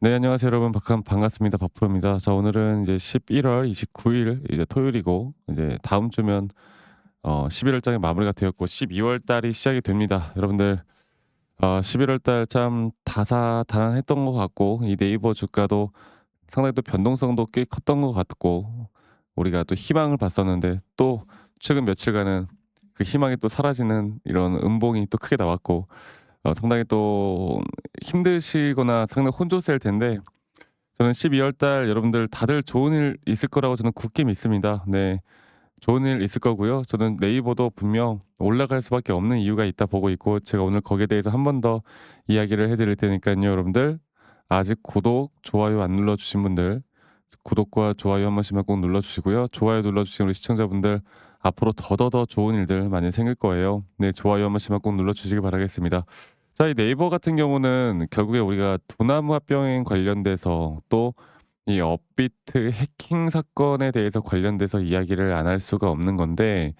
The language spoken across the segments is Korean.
네, 안녕하세요 여러분. 반갑습니다. 박프로입니다. 자, 오늘은 이제 11월 29일 이제 토요일이고, 이제 다음 주면 11월 달이 마무리가 되었고 12월 달이 시작이 됩니다. 여러분들, 11월 달 참 다사다난했던 것 같고, 이 네이버 주가도 상당히 또 변동성도 꽤 컸던 것 같고, 우리가 또 희망을 봤었는데 또 최근 며칠간은 그 희망이 또 사라지는 이런 음봉이 또 크게 나왔고, 상당히 또 힘드시거나 상당히 혼조세일 텐데, 저는 12월 달 여러분들 다들 좋은 일 있을 거라고 저는 굳게 믿습니다. 네. 좋은 일 있을 거고요. 저는 네이버도 분명 올라갈 수밖에 없는 이유가 있다 보고 있고, 제가 오늘 거기에 대해서 한 번 더 이야기를 해 드릴 테니깐요. 여러분들, 아직 구독, 좋아요 안 눌러 주신 분들 구독과 좋아요 한 번씩만 꼭 눌러 주시고요. 좋아요 눌러 주신 우리 시청자분들, 앞으로 더더더 좋은 일들 많이 생길 거예요. 네, 좋아요 한 번씩만 꼭 눌러 주시기 바라겠습니다. 자, 이 네이버 같은 경우는 결국에 우리가 도나무 합병행 관련돼서, 또 이 업비트 해킹 사건에 대해서 관련돼서 이야기를 안 할 수가 없는 건데,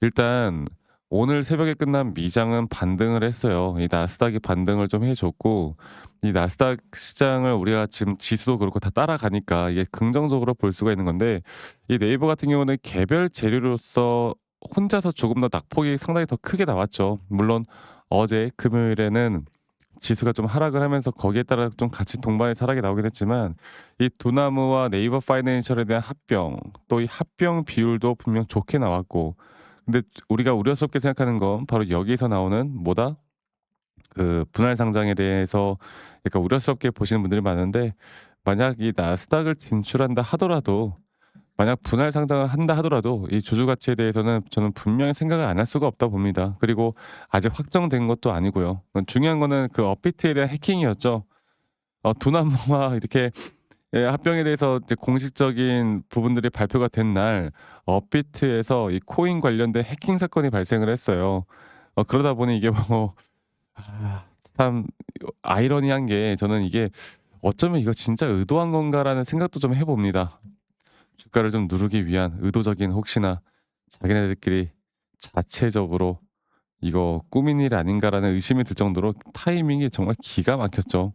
일단 오늘 새벽에 끝난 미장은 반등을 했어요. 이 나스닥이 반등을 좀 해 줬고, 이 나스닥 시장을 우리가 지금 지수도 그렇고 다 따라가니까 이게 긍정적으로 볼 수가 있는 건데, 이 네이버 같은 경우는 개별 재료로서 혼자서 조금 더 낙폭이 상당히 더 크게 나왔죠. 물론 어제 금요일에는 지수가 좀 하락을 하면서 거기에 따라 좀 같이 동반해서 하락이 나오긴 했지만, 이 두나무와 네이버 파이낸셜에 대한 합병, 또 이 합병 비율도 분명 좋게 나왔고, 근데 우리가 우려스럽게 생각하는 건 바로 여기서 나오는 뭐다? 그 분할 상장에 대해서 약간 우려스럽게 보시는 분들이 많은데, 만약 이 나스닥을 진출한다 하더라도, 만약 분할 상장을 한다 하더라도 이 주주 가치에 대해서는 저는 분명히 생각을 안 할 수가 없다고 봅니다. 그리고 아직 확정된 것도 아니고요. 중요한 거는 그 업비트에 대한 해킹이었죠. 두나무와 이렇게 합병에 대해서 이제 공식적인 부분들이 발표가 된 날, 업비트에서 이 코인 관련된 해킹 사건이 발생을 했어요. 그러다 보니 이게 뭐 참 아이러니한 게, 저는 이게 '어쩌면 이거 진짜 의도한 건가.'라는 생각도 좀 해 봅니다. 주가를 좀 누르기 위한 의도적인, 혹시나 자기네들끼리 자체적으로 '이거 꾸민 일 아닌가.'라는 의심이 들 정도로 타이밍이 정말 기가 막혔죠.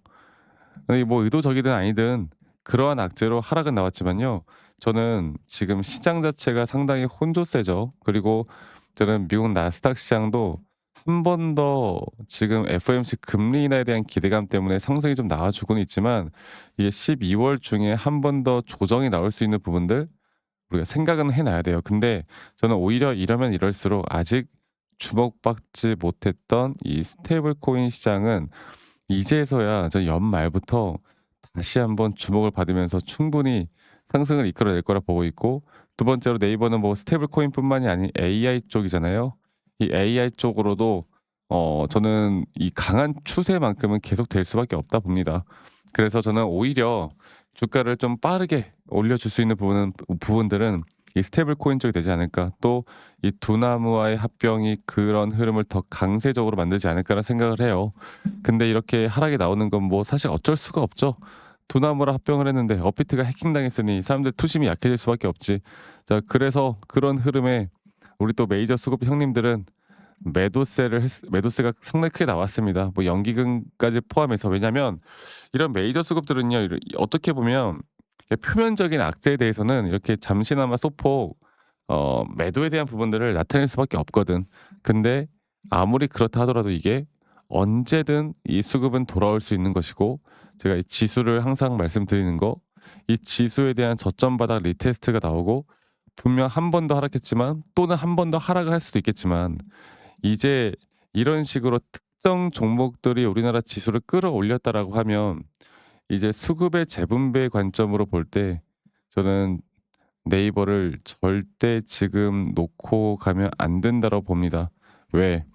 아니 뭐 의도적이든 아니든 그러한 악재로 하락은 나왔지만요. 저는 지금 시장 자체가 상당히 혼조세죠. 그리고 저는 미국 나스닥 시장도 한 번 더 지금 FOMC 금리 인하에 대한 기대감 때문에 상승이 좀 나와주고는 있지만, 이게 12월 중에 한 번 더 조정이 나올 수 있는 부분들 우리가 생각은 해 놔야 돼요. 근데 저는 오히려 이러면 이럴수록 아직 주목받지 못했던 이 스테이블 코인 시장은 이제서야 저 연말부터 다시 한번 주목을 받으면서 충분히 상승을 이끌어낼 거라 보고 있고, 두 번째로 네이버는 뭐 스테이블 코인뿐만이 아닌 AI 쪽이잖아요. 이 AI 쪽으로도 저는 이 강한 추세만큼은 계속될 수밖에 없다 봅니다. 그래서 저는 오히려 주가를 좀 빠르게 올려줄 수 있는 부분들은 이 스테이블 코인 쪽이 되지 않을까. 또 이 두나무와의 합병이 그런 흐름을 더 강세적으로 만들지 않을까라는 생각을 해요. 근데 이렇게 하락이 나오는 건 뭐 사실 어쩔 수가 없죠. 두나무랑 합병을 했는데 업비트가 해킹당했으니 사람들 투심이 약해질 수밖에 없지. 자, 그래서 그런 흐름에 우리 또 메이저 수급 형님들은 매도세가 상당히 크게 나왔습니다. 뭐 연기금까지 포함해서. 왜냐면 이런 메이저 수급들은요, 어떻게 보면 표면적인 악재에 대해서는 이렇게 잠시나마 소폭 매도에 대한 부분들을 나타낼 수밖에 없거든. 근데 아무리 그렇다 하더라도 이게 언제든 이 수급은 돌아올 수 있는 것이고, 제가 이 지수를 항상 말씀드리는 거, 이 지수에 대한 저점 바닥 리테스트가 나오고, 분명 한 번 더 하락했지만 또는 한 번 더 하락을 할 수도 있겠지만, 이제 이런 식으로 특정 종목들이 우리나라 지수를 끌어올렸다라고 하면, 이제 수급의 재분배 관점으로 볼 때 저는 네이버를 절대 지금 놓고 가면 안 된다고 봅니다. 왜?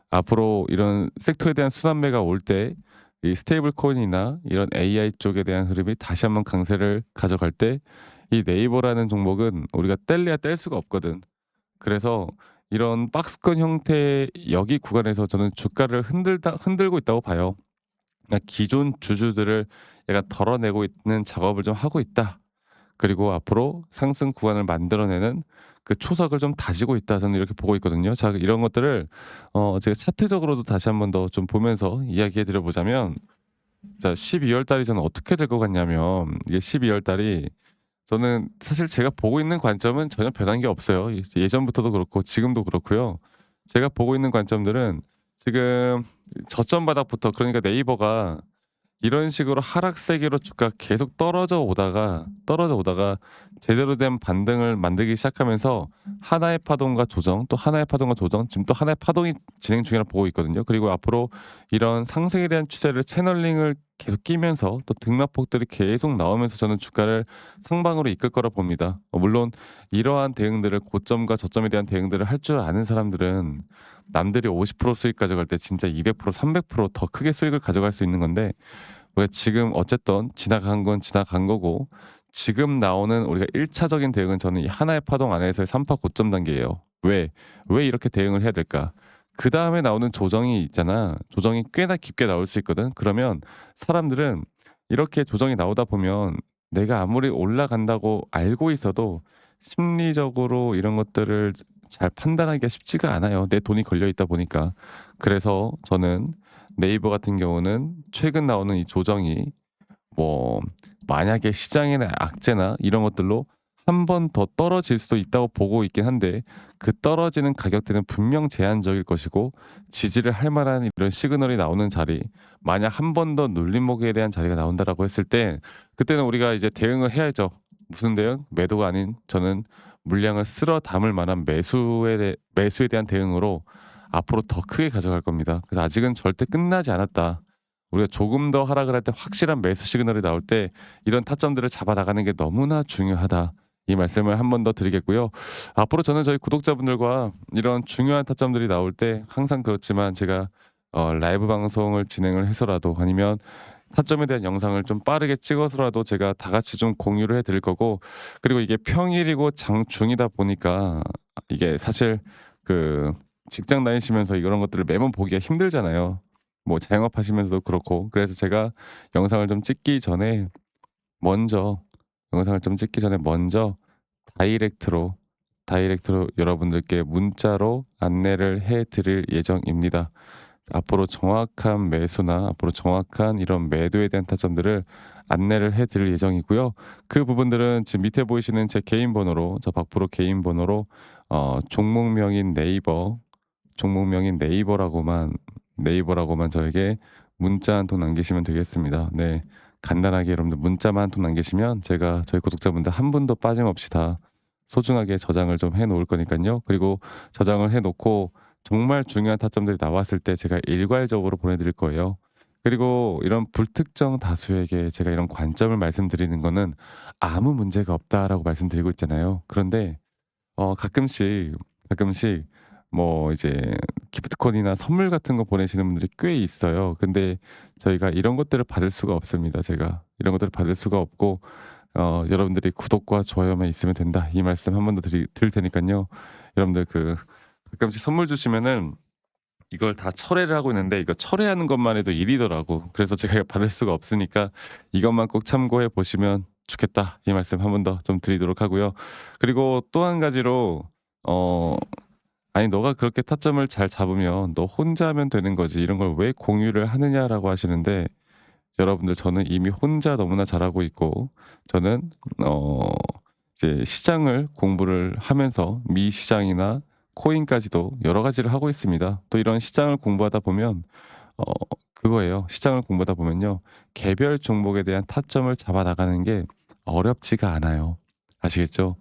앞으로 이런 섹터에 대한 순환매가 올 때, 이 스테이블 코인이나 이런 AI 쪽에 대한 흐름이 다시 한번 강세를 가져갈 때, 이 네이버라는 종목은 우리가 뗄래야 뗄 수가 없거든. 그래서 이런 박스권 형태의 여기 구간에서 저는 주가를 흔들고 있다고 봐요. 그러니까 기존 주주들을 약간 덜어내고 있는 작업을 좀 하고 있다. 그리고 앞으로 상승 구간을 만들어내는 그 초석을 좀 다지고 있다. 저는 이렇게 보고 있거든요. 자, 이런 것들을 제가 차트적으로도 다시 한번 더 좀 보면서 이야기해 드려 보자면, 자 12월 달이 저는 어떻게 될 것 같냐면 이게 12월 달이 저는 사실 제가 보고 있는 관점은 전혀 변한 게 없어요. 예전부터도 그렇고 지금도 그렇고요. 제가 보고 있는 관점들은 지금 저점 바닥부터 그러니까 네이버가 이런 식으로 하락세기로 주가가 계속 떨어져 오다가 제대로 된 반등을 만들기 시작하면서 하나의 파동과 조정 또 하나의 파동과 조정 지금 또 하나의 파동이 진행 중이라고 보고 있거든요. 그리고 앞으로 이런 상승에 대한 추세를 채널링을 계속 끼면서 또 등락폭들이 계속 나오면서 저는 주가를 상방으로 이끌 거라 봅니다. 물론 이러한 대응들을 고점과 저점에 대한 대응들을 할 줄 아는 사람들은 남들이 50% 수익 가져갈 때 진짜 200% 300%더 크게 수익을 가져갈 수 있는 건데 우리가 지금 어쨌든 지나간 건 지나간 거고 지금 나오는 우리가 1차적인 차적인 대응은 저는 이 하나의 파동 안에서의 3파 고점 단계예요. 왜 이렇게 대응을 해야 될까? 그다음에 나오는 조정이 있잖아. 조정이 꽤나 깊게 나올 수 있거든. 그러면 사람들은 이렇게 조정이 나오다 보면 내가 아무리 올라간다고 알고 있어도 심리적으로 이런 것들을 잘 판단하기가 쉽지가 않아요, 내 돈이 걸려 있다 보니까. 그래서 저는 네이버 같은 경우는 최근 나오는 이 조정이 뭐 만약에 시장의 악재나 이런 것들로 한 번 더 떨어질 수도 있다고 보고 있긴 한데 그 떨어지는 가격대는 분명 제한적일 것이고 지지를 할 만한 이런 시그널이 나오는 자리 만약 한 번 더 눌림목에 대한 자리가 나온다라고 했을 때 그때는 우리가 이제 대응을 해야죠. 무슨 대응? 매도가 아닌 저는 물량을 쓸어 담을 만한 매수에 대한 대응으로 앞으로 더 크게 가져갈 겁니다. 그래서 아직은 절대 끝나지 않았다. 우리가 조금 더 하락을 할 때 확실한 매수 시그널이 나올 때 이런 타점들을 잡아 나가는 게 너무나 중요하다. 이 말씀을 한 번 더 드리겠고요. 앞으로 저는 저희 구독자분들과 이런 중요한 타점들이 나올 때 항상 그렇지만 제가 라이브 방송을 진행을 해서라도 아니면 타점에 대한 영상을 좀 빠르게 찍어서라도 제가 다 같이 좀 공유를 해 드릴 거고 그리고 이게 평일이고 장중이다 보니까 이게 사실 그 직장 다니시면서 이런 것들을 매번 보기가 힘들잖아요. 뭐 자영업하시면서도 그렇고. 그래서 제가 영상을 좀 찍기 전에 먼저 영상을 좀 찍기 전에 먼저 다이렉트로 여러분들께 문자로 안내를 해 드릴 예정입니다. 앞으로 정확한 매수나 앞으로 정확한 이런 매도에 대한 타점들을 안내를 해 드릴 예정이고요. 그 부분들은 지금 밑에 보이시는 제 개인 번호로 박프로 개인 번호로 종목명인 네이버라고만 저에게 문자 한 통 남기시면 되겠습니다. 네. 간단하게 여러분들 문자만 한 통 남기시면 제가 저희 구독자분들 한 분도 빠짐없이 다 소중하게 저장을 좀 해 놓을 거니깐요. 그리고 저장을 해 놓고 정말 중요한 타점들이 나왔을 때 제가 일괄적으로 보내 드릴 거예요. 그리고 이런 불특정 다수에게 제가 이런 관점을 말씀드리는 거는 "아무 문제가 없다."라고 말씀드리고 있잖아요. 그런데 가끔씩 뭐 이제 기프트콘이나 선물 같은 거 보내시는 분들이 꽤 있어요. 근데 저희가 이런 것들을 받을 수가 없습니다, 제가. 이런 것들을 받을 수가 없고 여러분들이 구독과 좋아요만 있으면 된다. 이 말씀 한 번 더 드릴 테니깐요. 여러분들 가끔씩 선물 주시면은 이걸 다 철회를 하고 있는데 이거 철회하는 것만 해도 일이더라고. 그래서 제가 받을 수가 없으니까 이것만 꼭 참고해 보시면 좋겠다. 이 말씀 한 번 더 좀 드리도록 하고요. 그리고 또 한 가지로 어 "아니 너가 그렇게 타점을 잘 잡으면 너 혼자 하면 되는 거지. 이런 걸 왜 공유를 하느냐."라고 하시는데 여러분들 저는 이미 혼자 너무나 잘하고 있고 저는 어 이제 시장을 공부를 하면서 미시장이나 코인까지도 여러 가지를 하고 있습니다. 또 이런 시장을 공부하다 보면 어 그거예요. 시장을 공부하다 보면요. 개별 종목에 대한 타점을 잡아 나가는 게 어렵지가 않아요. 아시겠죠?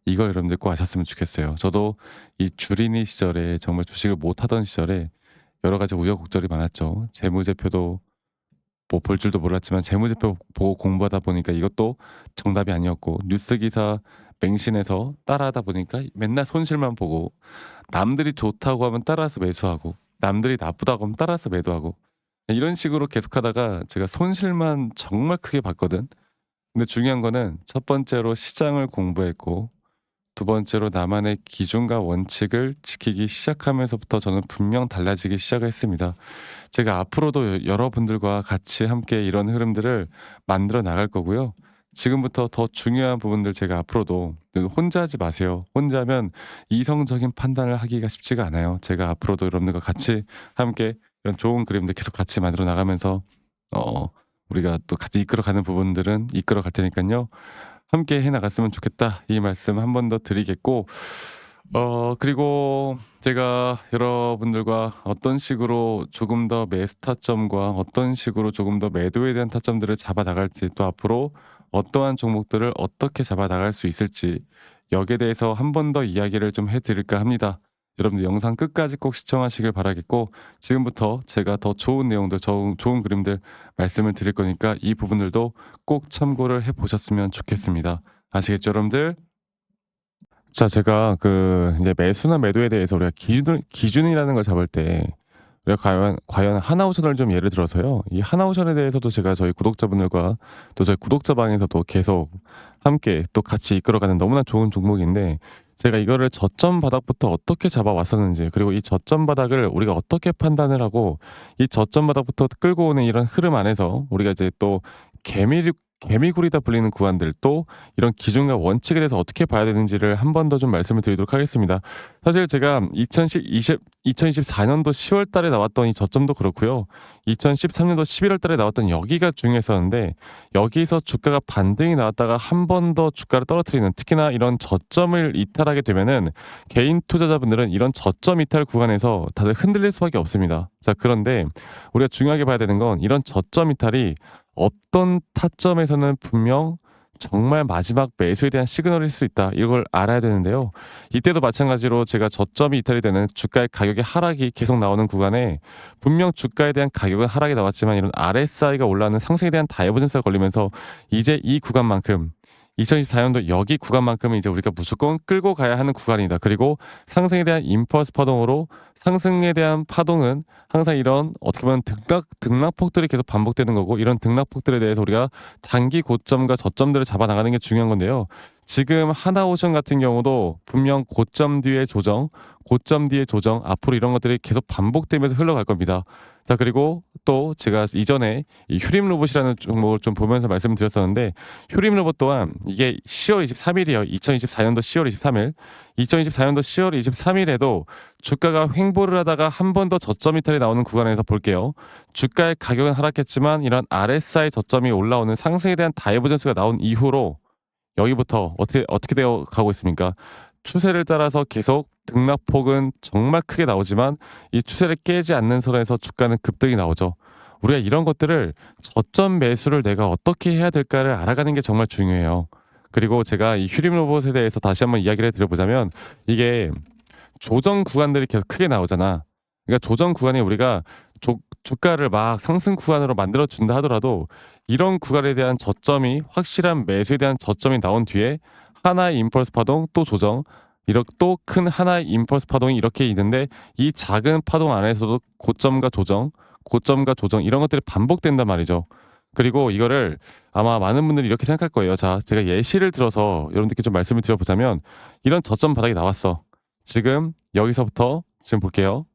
이걸 여러분들 꼭 아셨으면 좋겠어요. 저도 이 주린이 시절에 정말 주식을 못 하던 시절에 여러 가지 우여곡절이 많았죠. 재무제표도 뭐 볼 줄도 몰랐지만 재무제표 보고 공부하다 보니까 이것도 정답이 아니었고 뉴스 기사 맹신해서 따라하다 보니까 맨날 손실만 보고 남들이 좋다고 하면 따라서 매수하고 남들이 나쁘다고 하면 따라서 매도하고 이런 식으로 계속하다가 제가 손실만 정말 크게 봤거든. 근데 중요한 거는 첫 번째로 시장을 공부했고 두 번째로 나만의 기준과 원칙을 지키기 시작하면서부터 저는 분명 달라지기 시작을 했습니다. 제가 앞으로도 여러분들과 같이 함께 이런 흐름들을 만들어 나갈 거고요. 지금부터 더 중요한 부분들 제가 앞으로도 혼자 하지 마세요. 혼자 하면 이성적인 판단을 하기가 쉽지가 않아요. 제가 앞으로도 여러분들과 같이 함께 이런 좋은 그림들 계속 같이 만들어 나가면서 어 우리가 또 같이 이끌어가는 부분들은 이끌어갈 테니까요. 함께 해 나갔으면 좋겠다. 이 말씀 한 번 더 드리겠고 그리고 제가 여러분들과 어떤 식으로 조금 더 매수 타점과 어떤 식으로 조금 더 매도에 대한 타점들을 잡아 나갈지, 또 앞으로 어떠한 종목들을 어떻게 잡아 나갈 수 있을지, 여기에 대해서 한 번 더 이야기를 좀 해 드릴까 합니다. 여러분들 영상 끝까지 꼭 시청하시길 바라겠고, 지금부터 제가 더 좋은 내용들, 좋은 그림들 말씀을 드릴 거니까 이 부분들도 꼭 참고를 해 보셨으면 좋겠습니다. 아시겠죠, 여러분들? 자, 제가 이제 매수나 매도에 대해서 우리가 기준이라는 걸 잡을 때, 우리가 과연 하나오션을 좀 예를 들어서요. 이 하나오션에 대해서도 제가 저희 구독자분들과 또 저희 구독자 방에서도 계속 함께 또 같이 이끌어가는 너무나 좋은 종목인데, 제가 이거를 저점 바닥부터 어떻게 잡아왔었는지, 그리고 이 저점 바닥을 우리가 어떻게 판단을 하고, 이 저점 바닥부터 끌고 오는 이런 흐름 안에서 우리가 이제 또 개미굴이다 불리는 구간들, 또 이런 기준과 원칙에 대해서 어떻게 봐야 되는지를 한 번 더 좀 말씀을 드리도록 하겠습니다. 사실 제가 2024년도 10월 달에 나왔던 이 저점도 그렇고요. 2013년도 11월 달에 나왔던 여기가 중요했었는데, 여기서 주가가 반등이 나왔다가 한 번 더 주가를 떨어뜨리는, 특히나 이런 저점을 이탈하게 되면은 개인 투자자분들은 이런 저점 이탈 구간에서 다들 흔들릴 수밖에 없습니다. 자, 그런데 우리가 중요하게 봐야 되는 건, 이런 저점 이탈이 어떤 타점에서는 분명 정말 마지막 매수에 대한 시그널일 수 있다. 이걸 알아야 되는데요. 이때도 마찬가지로 제가 저점이 이탈이 되는 주가의 가격의 하락이 계속 나오는 구간에, 분명 주가에 대한 가격은 하락이 나왔지만 이런 RSI가 올라가는 상승에 대한 다이버전스가 걸리면서 이제 이 구간만큼, 2024년도 여기 구간만큼은 이제 우리가 무조건 끌고 가야 하는 구간이다. 그리고 상승에 대한 임펄스 파동으로, 상승에 대한 파동은 항상 이런 어떻게 보면 등락폭들이 계속 반복되는 거고, 이런 등락폭들에 대해서 우리가 단기 고점과 저점들을 잡아 나가는 게 중요한 건데요. 지금 하나오션 같은 경우도 분명 고점 뒤에 조정, 고점 뒤에 조정, 앞으로 이런 것들이 계속 반복되면서 흘러갈 겁니다. 자, 그리고 또 제가 이전에 이 휴림 로봇이라는 종목을 좀 보면서 말씀을 드렸었는데, 휴림 로봇 또한 이게 10월 23일이에요. 2024년도 10월 23일. 2024년도 10월 23일에도 주가가 횡보를 하다가 한 번 더 저점 이탈이 나오는 구간에서 볼게요. 주가의 가격은 하락했지만 이런 RSI 저점이 올라오는 상승에 대한 다이버전스가 나온 이후로 여기부터 어떻게 되어 가고 있습니까? 추세를 따라서 계속 등락폭은 정말 크게 나오지만 이 추세를 깨지 않는 선에서 주가는 급등이 나오죠. 우리가 이런 것들을, 저점 매수를 내가 어떻게 해야 될까를 알아가는 게 정말 중요해요. 그리고 제가 이 휴림 로봇에 대해서 다시 한번 이야기를 드려보자면, 이게 조정 구간들이 계속 크게 나오잖아. 그러니까 조정 구간에 우리가 주가를 막 상승 구간으로 만들어 준다 하더라도, 이런 구간에 대한 저점이, 확실한 매수에 대한 저점이 나온 뒤에 하나의 임펄스 파동, 또 조정, 이렇게 또 큰 하나의 임펄스 파동이 이렇게 있는데, 이 작은 파동 안에서도 고점과 조정, 고점과 조정, 이런 것들이 반복된단 말이죠. 그리고 이거를 아마 많은 분들이 이렇게 생각할 거예요. 자, 제가 예시를 들어서 여러분들께 좀 말씀을 드려보자면, 이런 저점 바닥이 나왔어. 지금 여기서부터 지금 볼게요.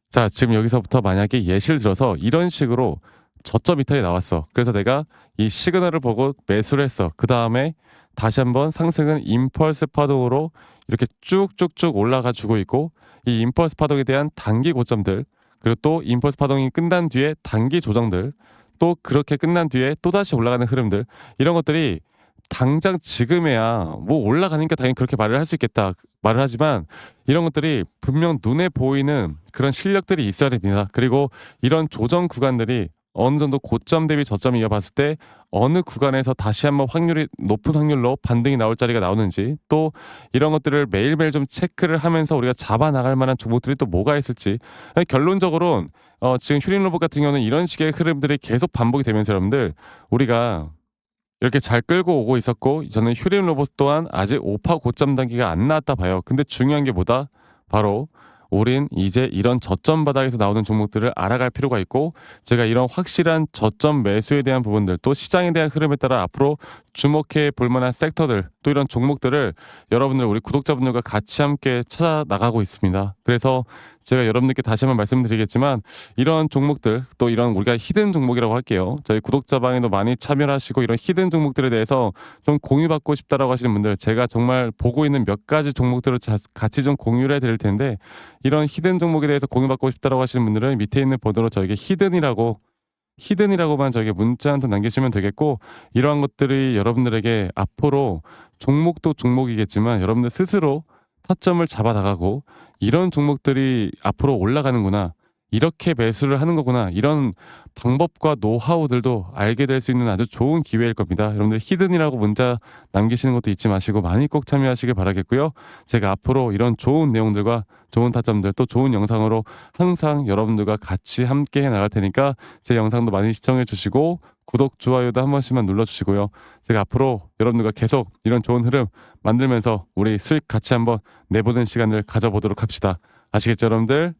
자, 지금 여기서부터 만약에 예시를 들어서 이런 식으로 저점 이탈이 나왔어. 그래서 내가 이 시그널을 보고 매수를 했어. 그 다음에 다시 한번 상승은 임펄스 파동으로 이렇게 쭉쭉쭉 올라가 주고 있고, 이 임펄스 파동에 대한 단기 고점들, 그리고 또 임펄스 파동이 끝난 뒤에 단기 조정들, 또 그렇게 끝난 뒤에 또다시 올라가는 흐름들, 이런 것들이 당장 지금에야 뭐 올라가니까 당연히 그렇게 말을 할 수 있겠다 말을 하지만, 이런 것들이 분명 눈에 보이는 그런 실력들이 있어야 됩니다. 그리고 이런 조정 구간들이 어느 정도 고점 대비 저점이 이어봤을 때 어느 구간에서 다시 한번 높은 확률로 반등이 나올 자리가 나오는지, 또 이런 것들을 매일매일 좀 체크를 하면서 우리가 잡아 나갈 만한 종목들이 또 뭐가 있을지. 결론적으로는 지금 휴림 로봇 같은 경우는 이런 식의 흐름들이 계속 반복이 되면서, 여러분들 우리가 이렇게 잘 끌고 오고 있었고, 저는 휴림 로봇 또한 아직 5파 고점 단계가 안 나왔다 봐요. 근데 중요한 게 뭐다? 바로 우린 이제 이런 저점 바닥에서 나오는 종목들을 알아갈 필요가 있고, 제가 이런 확실한 저점 매수에 대한 부분들, 또 시장에 대한 흐름에 따라 앞으로 주목해 볼 만한 섹터들, 또 이런 종목들을 여러분들, 우리 구독자분들과 같이 함께 찾아 나가고 있습니다. 그래서 제가 여러분들께 다시 한번 말씀드리겠지만, 이런 종목들, 또 이런 우리가 히든 종목이라고 할게요. 저희 구독자 방에도 많이 참여를 하시고, 이런 히든 종목들에 대해서 좀 공유받고 싶다라고 하시는 분들, 제가 정말 보고 있는 몇 가지 종목들을 같이 좀 공유를 해드릴 텐데, 이런 히든 종목에 대해서 공유받고 싶다라고 하시는 분들은 밑에 있는 번호로 저에게 히든이라고 히든이라고만 저에게 문자 한 통 남기시면 되겠고, 이러한 것들이 여러분들에게 앞으로 종목도 종목이겠지만 여러분들 스스로 타점을 잡아 나가고 '이런 종목들이 앞으로 올라가는구나. 이렇게 매수를 하는 거구나.' 이런 방법과 노하우들도 알게 될 수 있는 아주 좋은 기회일 겁니다. 여러분들 히든이라고 문자 남기시는 것도 잊지 마시고 많이 꼭 참여하시길 바라겠고요. 제가 앞으로 이런 좋은 내용들과 좋은 타점들 또 좋은 영상으로 항상 여러분들과 같이 함께 해 나갈 테니까 제 영상도 많이 시청해 주시고 구독, 좋아요도 한 번씩만 눌러 주시고요. 제가 앞으로 여러분들과 계속 이런 좋은 흐름 만들면서 우리 수익 같이 한번 내보는 시간을 가져보도록 합시다. 아시겠죠, 여러분들?